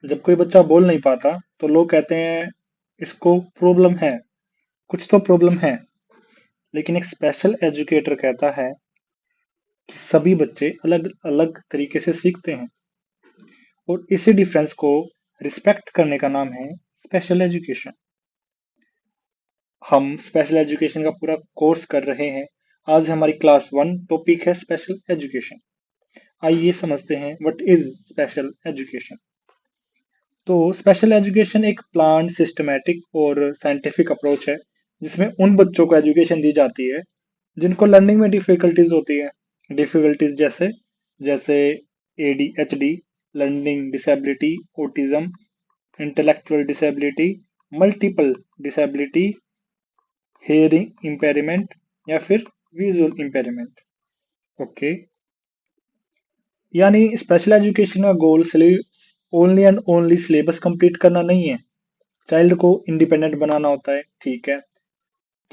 जब कोई बच्चा बोल नहीं पाता तो लोग कहते हैं इसको प्रॉब्लम है, कुछ तो प्रॉब्लम है। लेकिन एक स्पेशल एजुकेटर कहता है कि सभी बच्चे अलग अलग तरीके से सीखते हैं, और इसी डिफरेंस को रिस्पेक्ट करने का नाम है स्पेशल एजुकेशन। हम स्पेशल एजुकेशन का पूरा कोर्स कर रहे हैं। आज हमारी क्लास 1 टॉपिक है स्पेशल एजुकेशन। आइए समझते हैं व्हाट इज स्पेशल एजुकेशन। तो स्पेशल एजुकेशन एक प्लान, सिस्टमैटिक और साइंटिफिक अप्रोच है जिसमें उन बच्चों को एजुकेशन दी जाती है जिनको लर्निंग में डिफिकल्टीज होती है। डिफिकल्टीज जैसे जैसे ADHD, learning disability, autism, intellectual disability, multiple disability, hearing impairment या फिर विजुअल इम्पेयरमेंट। ओके, यानी स्पेशल एजुकेशन का goal only and only syllabus complete करना नहीं है, चाइल्ड को इंडिपेंडेंट बनाना होता है। ठीक है,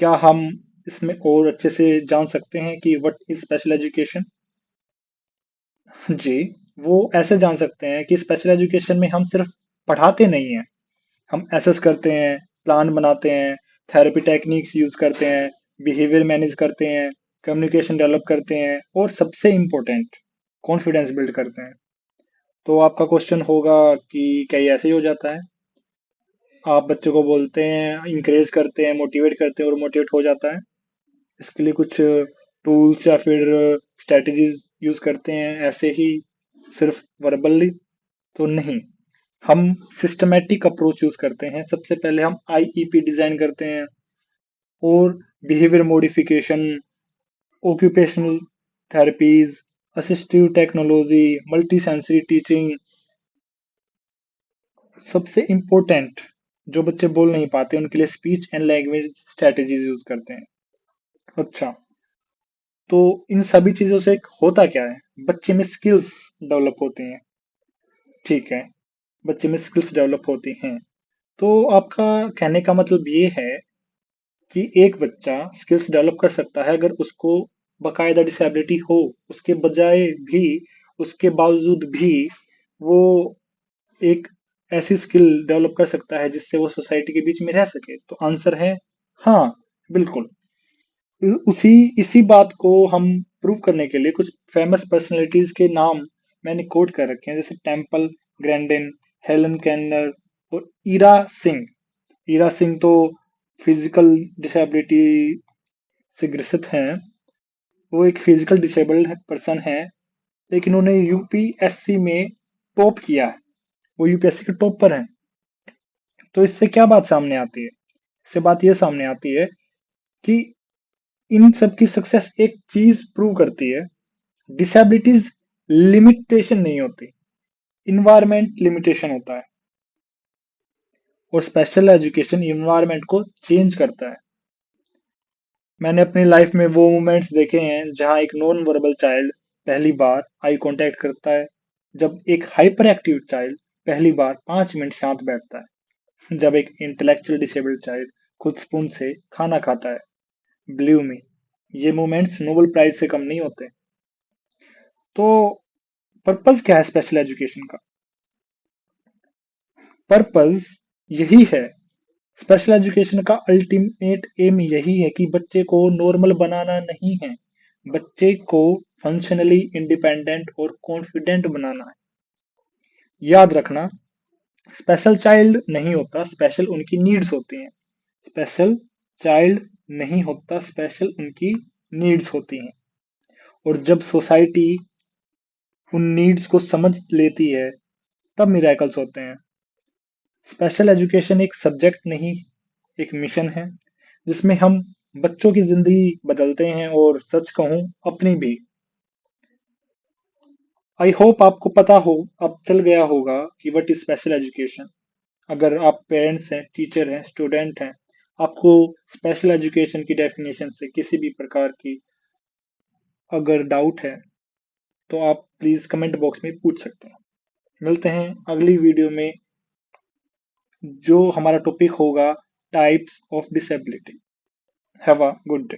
क्या हम इसमें और अच्छे से जान सकते हैं कि व्हाट इज स्पेशल एजुकेशन? जी, वो ऐसे जान सकते हैं कि स्पेशल एजुकेशन में हम सिर्फ पढ़ाते नहीं हैं, हम एसेस करते हैं, प्लान बनाते हैं, थेरेपी टेक्निक्स यूज करते हैं, बिहेवियर मैनेज करते हैं, कम्युनिकेशन डेवलप करते हैं और सबसे इम्पोर्टेंट कॉन्फिडेंस बिल्ड करते हैं। तो आपका क्वेश्चन होगा कि क्या ये ऐसे ही हो जाता है? आप बच्चे को बोलते हैं, इंकरेज करते हैं, मोटिवेट करते हैं और मोटिवेट हो जाता है? इसके लिए कुछ टूल्स या फिर स्ट्रेटजीज यूज करते हैं ऐसे ही सिर्फ वर्बली? तो नहीं, हम सिस्टमेटिक अप्रोच यूज करते हैं। सबसे पहले हम IEP डिजाइन करते हैं, और behaviour modification, occupational therapies, assistive technology, multi sensory teaching, सबसे इम्पोर्टेंट जो बच्चे बोल नहीं पाते उनके लिए speech and language strategies use करते हैं। अच्छा, तो इन सभी चीजों से होता क्या है? बच्चे में स्किल्स डेवलप होती हैं। ठीक है, बच्चे में स्किल्स डेवलप होती हैं। तो आपका कहने का मतलब ये है कि एक बच्चा स्किल्स डेवलप कर सकता है अगर उसको बकायदा डिसेबिलिटी हो, उसके बजाय भी, उसके बावजूद भी वो एक ऐसी स्किल डेवलप कर सकता है जिससे वो सोसाइटी के बीच में रह सके। तो आंसर है हाँ, बिल्कुल। उसी इसी बात को हम प्रूव करने के लिए कुछ फेमस पर्सनालिटीज के नाम मैंने कोट कर रखे हैं, जैसे टेम्पल ग्रैंडिन, हेलन केनर और ईरा सिंह। ईरा सिंह तो फिजिकल डिसेबिलिटी से ग्रसित हैं। वो एक फिजिकल डिसेबल्ड पर्सन है, लेकिन उन्हें UPSC में टॉप किया है। वो UPSC के टॉप पर हैं। तो इससे क्या बात सामने आती है? इससे बात ये सामने आती है कि इन सब की सक्सेस एक चीज प्रूव करती है, डिसेबिलिटीज लिमिटेशन नहीं होती, इन्वायरमेंट लिमिटेशन होता है। और स्पेशल एजुकेशन इन्वायरमेंट को चेंज करता है। मैंने अपनी लाइफ में वो मोमेंट्स देखे हैं जहां एक नॉन वर्बल चाइल्ड पहली बार आई कांटेक्ट करता है, जब एक हाइपर एक्टिव चाइल्ड पहली बार 5 मिनट शांत बैठता है, जब एक इंटेलेक्चुअल डिसेबल्ड चाइल्ड खुद स्पून से खाना खाता है। बिलीव मी, ये मोमेंट्स नोबेल प्राइज से कम नहीं होते। तो पर्पस क्या है स्पेशल एजुकेशन का? पर्पस यही है, स्पेशल एजुकेशन का अल्टीमेट एम यही है कि बच्चे को नॉर्मल बनाना नहीं है, बच्चे को फंक्शनली इंडिपेंडेंट और कॉन्फिडेंट बनाना है। याद रखना, स्पेशल चाइल्ड नहीं होता, स्पेशल उनकी नीड्स होती हैं। स्पेशल चाइल्ड नहीं होता, स्पेशल उनकी नीड्स होती हैं। और जब सोसाइटी उन नीड्स को समझ लेती है, तब मिरेकल्स होते हैं। स्पेशल एजुकेशन एक सब्जेक्ट नहीं, एक मिशन है जिसमें हम बच्चों की जिंदगी बदलते हैं, और सच कहूं, अपनी भी। आई होप आपको पता हो, अब चल गया होगा कि व्हाट इज स्पेशल एजुकेशन। अगर आप पेरेंट्स हैं, टीचर हैं, स्टूडेंट हैं, आपको स्पेशल एजुकेशन की डेफिनेशन से किसी भी प्रकार की अगर डाउट है तो आप प्लीज कमेंट बॉक्स में पूछ सकते हैं। मिलते हैं अगली वीडियो में, जो हमारा टॉपिक होगा types of disability. Have a good day.